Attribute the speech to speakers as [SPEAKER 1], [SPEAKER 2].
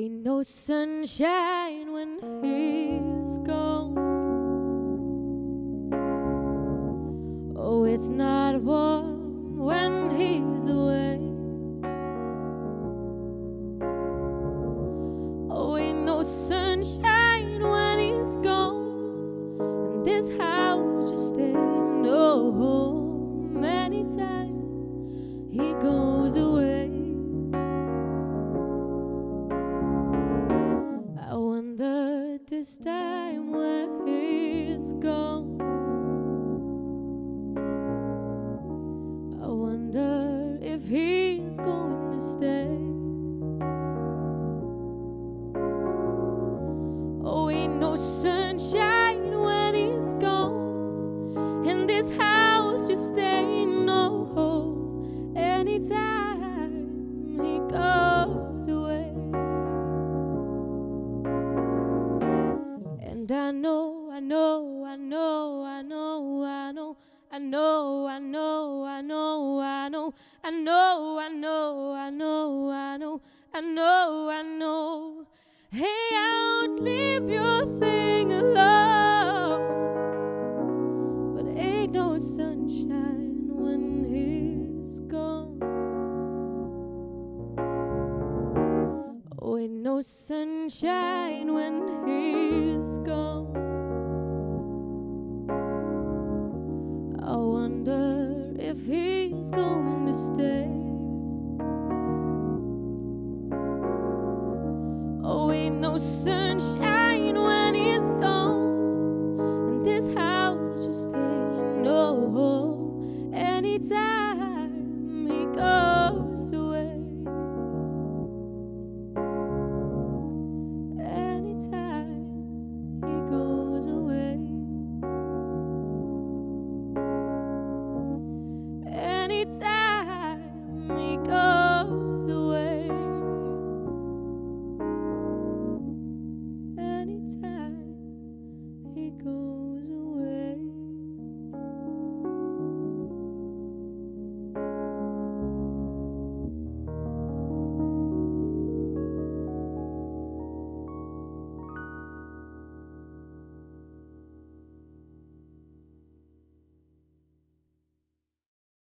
[SPEAKER 1] ain't no sunshine when he's gone. Oh, it's not warm when he's away. Oh, ain't no sunshine when he's gone. And this house just ain't no home anytime he goes away. I wonder this time when he's gone. I wonder if he's going to stay. Oh, ain't no sunshine when he's gone. And this house just ain't no home anytime he goes away. And I know, I know, I know, I know, I know, I know, I know, I know, I know, I know, I know, I know, I know, I know, I know. Hey, I'll leave your thing alone. But ain't no sunshine when he's gone. Oh, ain't no sunshine when he's gone. I wonder if he's going to stay. Oh, ain't no sunshine